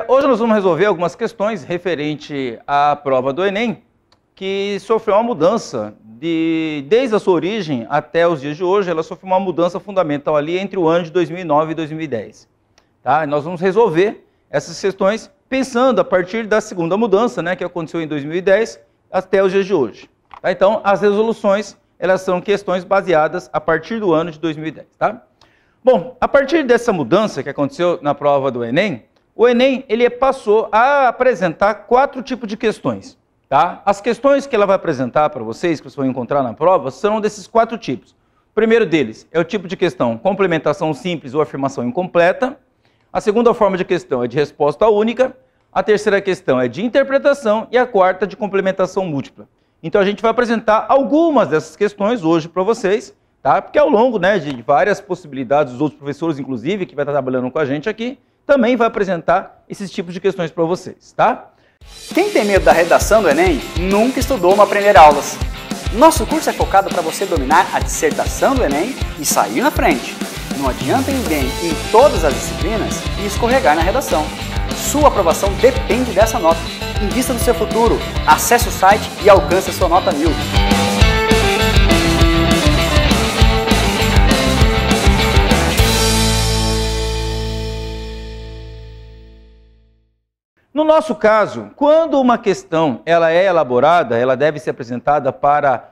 Hoje nós vamos resolver algumas questões referente à prova do Enem, que sofreu uma mudança desde a sua origem até os dias de hoje. Ela sofreu uma mudança fundamental ali entre o ano de 2009 e 2010. Tá? E nós vamos resolver essas questões pensando a partir da segunda mudança, né, que aconteceu em 2010 até os dias de hoje. Tá? Então, as resoluções, elas são questões baseadas a partir do ano de 2010. Tá? Bom, a partir dessa mudança que aconteceu na prova do Enem, o Enem ele passou a apresentar 4 tipos de questões. Tá? As questões que ela vai apresentar para vocês, que vocês vão encontrar na prova, são desses 4 tipos. O primeiro deles é o tipo de questão complementação simples ou afirmação incompleta. A segunda forma de questão é de resposta única. A terceira questão é de interpretação e a quarta de complementação múltipla. Então a gente vai apresentar algumas dessas questões hoje para vocês, tá? Porque ao longo, né, de várias possibilidades, os outros professores, inclusive, que vai estar trabalhando com a gente aqui, também vai apresentar esses tipos de questões para vocês, tá? Quem tem medo da redação do Enem nunca estudou uma Aprender Aulas. Nosso curso é focado para você dominar a dissertação do Enem e sair na frente. Não adianta ir bem em todas as disciplinas e escorregar na redação. Sua aprovação depende dessa nota. Invista no seu futuro, acesse o site e alcance a sua nota 1000. No nosso caso, quando uma questão ela é elaborada, ela deve ser apresentada para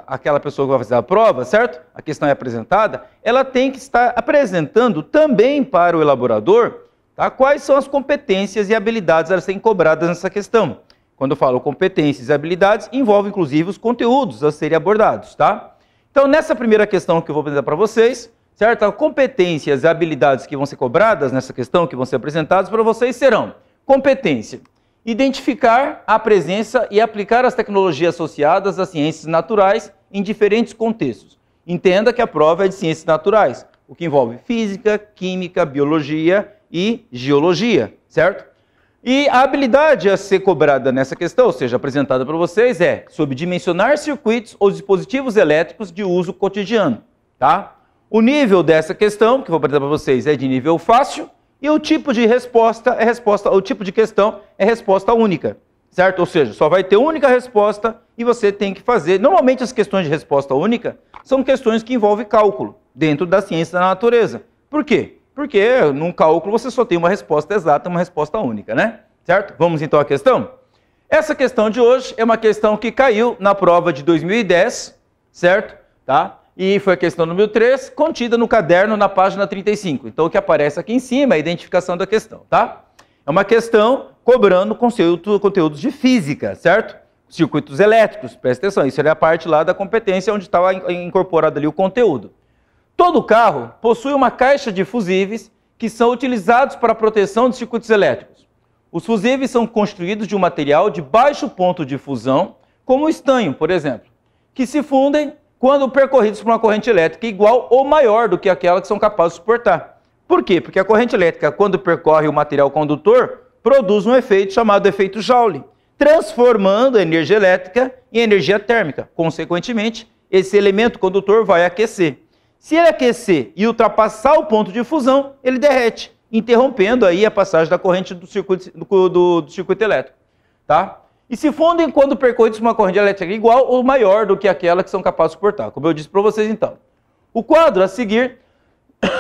aquela pessoa que vai fazer a prova, certo? A questão é apresentada, ela tem que estar apresentando também para o elaborador, tá, quais são as competências e habilidades a serem cobradas nessa questão. Quando eu falo competências e habilidades, envolve inclusive os conteúdos a serem abordados, tá? Então, nessa primeira questão que eu vou apresentar para vocês, certo? As competências e habilidades que vão ser cobradas nessa questão, que vão ser apresentadas para vocês serão: competência: identificar a presença e aplicar as tecnologias associadas às ciências naturais em diferentes contextos. Entenda que a prova é de ciências naturais, o que envolve física, química, biologia e geologia, certo? E a habilidade a ser cobrada nessa questão, ou seja, apresentada para vocês, é sobre dimensionar circuitos ou dispositivos elétricos de uso cotidiano, tá? O nível dessa questão, que eu vou apresentar para vocês, é de nível fácil. E o tipo de resposta o tipo de questão é resposta única, certo? Ou seja, só vai ter única resposta e você tem que fazer. Normalmente as questões de resposta única são questões que envolvem cálculo dentro da ciência da natureza. Por quê? Porque num cálculo você só tem uma resposta exata, uma resposta única, né? Certo? Vamos então à questão? Essa questão de hoje é uma questão que caiu na prova de 2010, certo? Tá? E foi a questão número 3, contida no caderno na página 35. Então, o que aparece aqui em cima é a identificação da questão, tá? É uma questão cobrando conteúdos de física, certo? Circuitos elétricos, presta atenção, isso é a parte lá da competência onde estava incorporado ali o conteúdo. Todo carro possui uma caixa de fusíveis que são utilizados para a proteção de circuitos elétricos. Os fusíveis são construídos de um material de baixo ponto de fusão, como o estanho, por exemplo, que se fundem quando percorridos por uma corrente elétrica igual ou maior do que aquela que são capazes de suportar. Por quê? Porque a corrente elétrica, quando percorre o material condutor, produz um efeito chamado efeito Joule, transformando a energia elétrica em energia térmica. Consequentemente, esse elemento condutor vai aquecer. Se ele aquecer e ultrapassar o ponto de fusão, ele derrete, interrompendo aí a passagem da corrente do circuito elétrico. Tá? E se fundem quando percorridos por uma corrente elétrica igual ou maior do que aquela que são capazes de suportar, como eu disse para vocês então. O quadro a seguir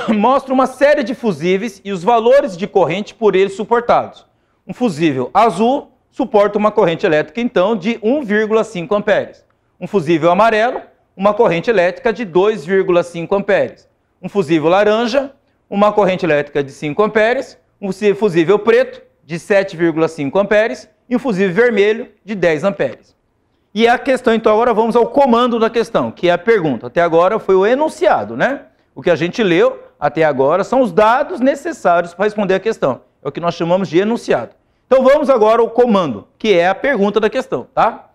mostra uma série de fusíveis e os valores de corrente por eles suportados. Um fusível azul suporta uma corrente elétrica então de 1,5 amperes. Um fusível amarelo, uma corrente elétrica de 2,5 amperes. Um fusível laranja, uma corrente elétrica de 5 amperes. Um fusível preto, de 7,5 amperes. E o fusível vermelho de 10 amperes. E a questão, então, agora vamos ao comando da questão, que é a pergunta. Até agora foi o enunciado, né? O que a gente leu até agora são os dados necessários para responder a questão. É o que nós chamamos de enunciado. Então vamos agora ao comando, que é a pergunta da questão, tá?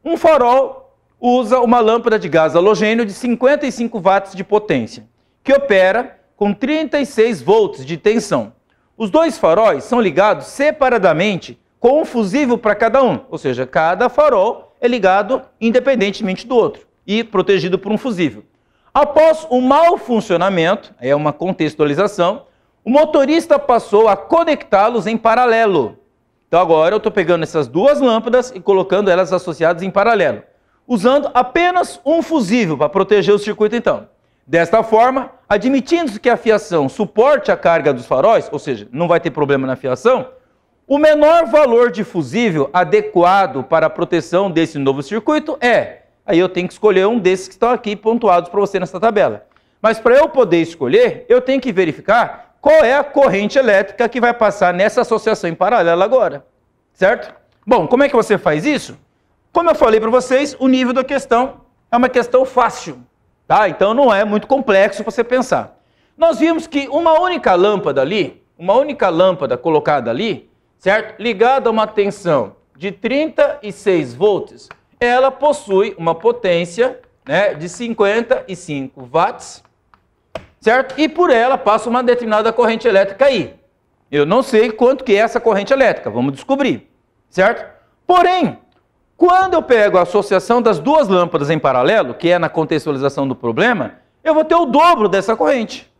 Um farol usa uma lâmpada de gás halogênio de 55 watts de potência, que opera com 36 volts de tensão. Os dois faróis são ligados separadamente com um fusível para cada um, ou seja, cada farol é ligado independentemente do outro e protegido por um fusível. Após o mau funcionamento, é uma contextualização, O motorista passou a conectá-los em paralelo. Então agora eu estou pegando essas duas lâmpadas e colocando elas associadas em paralelo, usando apenas um fusível para proteger o circuito então. Desta forma, admitindo que a fiação suporte a carga dos faróis, ou seja, não vai ter problema na fiação, o menor valor de fusível adequado para a proteção desse novo circuito aí eu tenho que escolher um desses que estão aqui pontuados para você nessa tabela. Mas para eu poder escolher, eu tenho que verificar qual é a corrente elétrica que vai passar nessa associação em paralelo agora, certo? Bom, como é que você faz isso? Como eu falei para vocês, o nível da questão é uma questão fácil, tá? Então não é muito complexo para você pensar. Nós vimos que uma única lâmpada ali, uma única lâmpada colocada ali, certo? Ligada a uma tensão de 36 volts, ela possui uma potência, né, de 55 watts, certo? E por ela passa uma determinada corrente elétrica aí. Eu não sei quanto que é essa corrente elétrica, vamos descobrir, certo? Porém, quando eu pego a associação das duas lâmpadas em paralelo, que é na contextualização do problema, eu vou ter o dobro dessa corrente,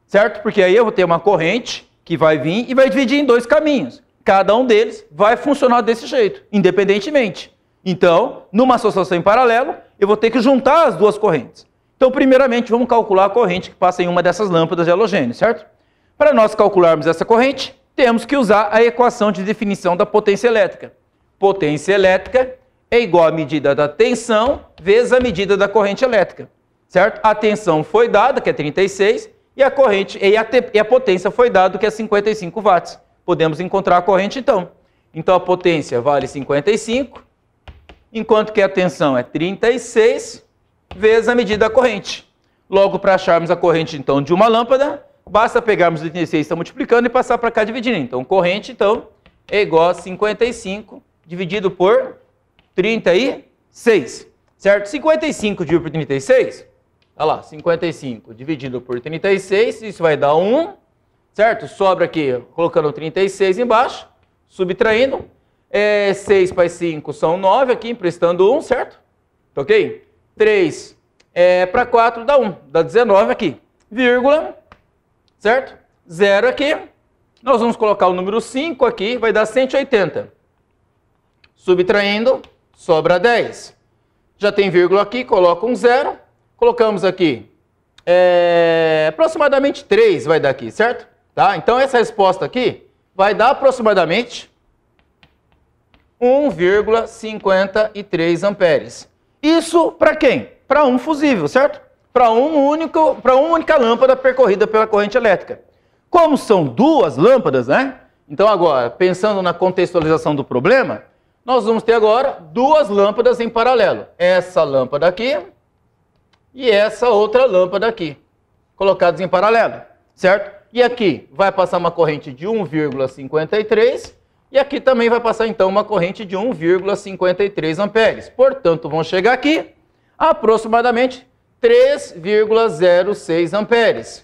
certo? Porque aí eu vou ter uma corrente que vai vir e vai dividir em dois caminhos. Cada um deles vai funcionar desse jeito, independentemente. Então, numa associação em paralelo, eu vou ter que juntar as duas correntes. Então, primeiramente, vamos calcular a corrente que passa em uma dessas lâmpadas de halogênio, certo? Para nós calcularmos essa corrente, temos que usar a equação de definição da potência elétrica. Potência elétrica é igual à medida da tensão vezes a medida da corrente elétrica, certo? A tensão foi dada, que é 36, e a corrente e a potência foi dada, que é 55 watts. Podemos encontrar a corrente, então. Então, a potência vale 55, enquanto que a tensão é 36, vezes a medida da corrente. Logo, para acharmos a corrente, então, de uma lâmpada, basta pegarmos o 36, está multiplicando, e passar para cá dividindo. Então, corrente, então, é igual a 55 dividido por 36, certo? 55 dividido por 36, olha lá, 55 dividido por 36, isso vai dar 1, certo? Sobra aqui, colocando 36 embaixo, subtraindo, 6 para 5 são 9 aqui, emprestando 1, certo? Ok? 3 para 4 dá 1, dá 19 aqui, vírgula, certo? 0 aqui, nós vamos colocar o número 5 aqui, vai dar 180. Subtraindo, sobra 10. Já tem vírgula aqui, coloca um 0, colocamos aqui, aproximadamente 3 vai dar aqui, certo? Tá? Então essa resposta aqui vai dar aproximadamente 1,53 amperes. Isso para quem? Para um fusível, certo? Para uma única lâmpada percorrida pela corrente elétrica. Como são duas lâmpadas, né? Então agora, pensando na contextualização do problema, nós vamos ter agora duas lâmpadas em paralelo. Essa lâmpada aqui e essa outra lâmpada aqui, colocadas em paralelo, certo? E aqui vai passar uma corrente de 1,53 e aqui também vai passar então uma corrente de 1,53 amperes. Portanto, vão chegar aqui a aproximadamente 3,06 amperes,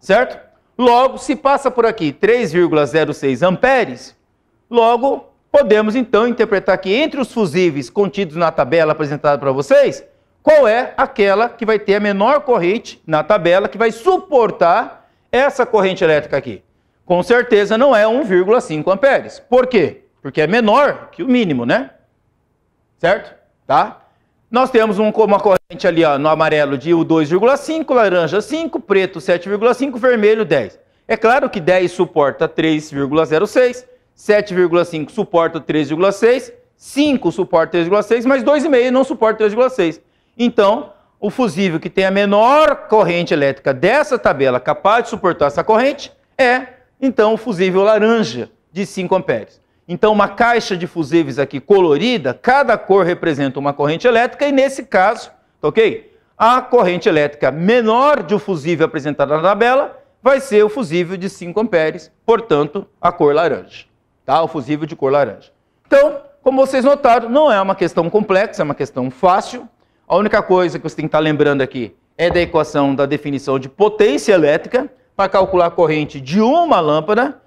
certo? Logo, se passa por aqui 3,06 amperes, logo podemos então interpretar que entre os fusíveis contidos na tabela apresentada para vocês, qual é aquela que vai ter a menor corrente na tabela que vai suportar essa corrente elétrica aqui. Com certeza não é 1,5 amperes. Por quê? Porque é menor que o mínimo, né? Certo? Tá? Nós temos uma corrente ali ó, no amarelo de 2,5, laranja 5, preto 7,5, vermelho 10. É claro que 10 suporta 3,06, 7,5 suporta 3,6, 5 suporta 3,6, mas 2,5 não suporta 3,6. Então, o fusível que tem a menor corrente elétrica dessa tabela capaz de suportar essa corrente então, o fusível laranja de 5 amperes. Então, uma caixa de fusíveis aqui colorida, cada cor representa uma corrente elétrica e, nesse caso, ok? A corrente elétrica menor de um fusível apresentado na tabela vai ser o fusível de 5 amperes, portanto, a cor laranja. Tá? O fusível de cor laranja. Então, como vocês notaram, não é uma questão complexa, é uma questão fácil. A única coisa que você tem que estar lembrando aqui é da equação da definição de potência elétrica para calcular a corrente de uma lâmpada.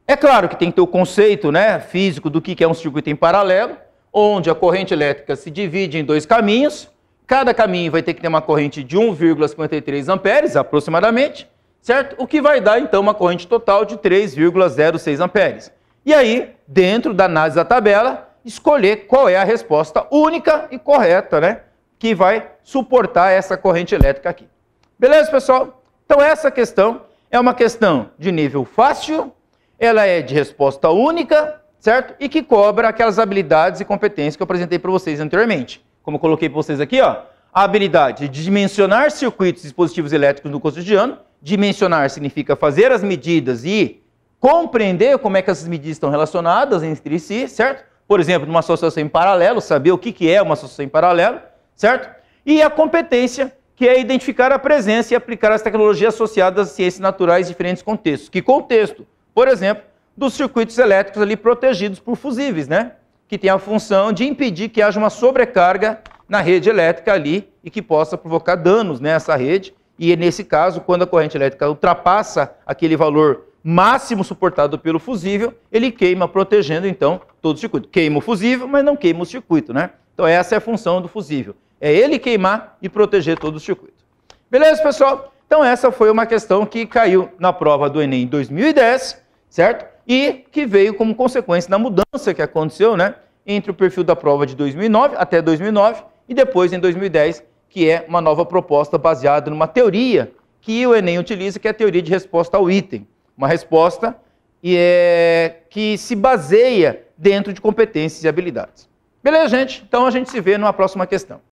É claro que tem que ter o conceito, né, físico do que é um circuito em paralelo, onde a corrente elétrica se divide em dois caminhos. Cada caminho vai ter que ter uma corrente de 1,53 amperes, aproximadamente, certo? O que vai dar, então, uma corrente total de 3,06 amperes. E aí, dentro da análise da tabela, escolher qual é a resposta única e correta, né? Que vai suportar essa corrente elétrica aqui. Beleza, pessoal? Então, essa questão é uma questão de nível fácil, ela é de resposta única, certo? E que cobra aquelas habilidades e competências que eu apresentei para vocês anteriormente. Como eu coloquei para vocês aqui, ó, a habilidade de dimensionar circuitos e dispositivos elétricos no cotidiano. Dimensionar significa fazer as medidas e compreender como é que essas medidas estão relacionadas entre si, certo? Por exemplo, numa associação em paralelo, saber o que é uma associação em paralelo, certo? E a competência, que é identificar a presença e aplicar as tecnologias associadas às ciências naturais em diferentes contextos. Que contexto? Por exemplo, dos circuitos elétricos ali protegidos por fusíveis, né? Que tem a função de impedir que haja uma sobrecarga na rede elétrica ali e que possa provocar danos nessa rede. E nesse caso, quando a corrente elétrica ultrapassa aquele valor máximo suportado pelo fusível, ele queima, protegendo então todo o circuito. Queima o fusível, mas não queima o circuito, né? Então essa é a função do fusível. É ele queimar e proteger todo o circuito. Beleza, pessoal? Então essa foi uma questão que caiu na prova do Enem em 2010, certo? E que veio como consequência da mudança que aconteceu, né? Entre o perfil da prova de 2009 até 2009 e depois em 2010, que é uma nova proposta baseada numa teoria que o Enem utiliza, que é a teoria de resposta ao item. Uma resposta que se baseia dentro de competências e habilidades. Beleza, gente? Então a gente se vê numa próxima questão.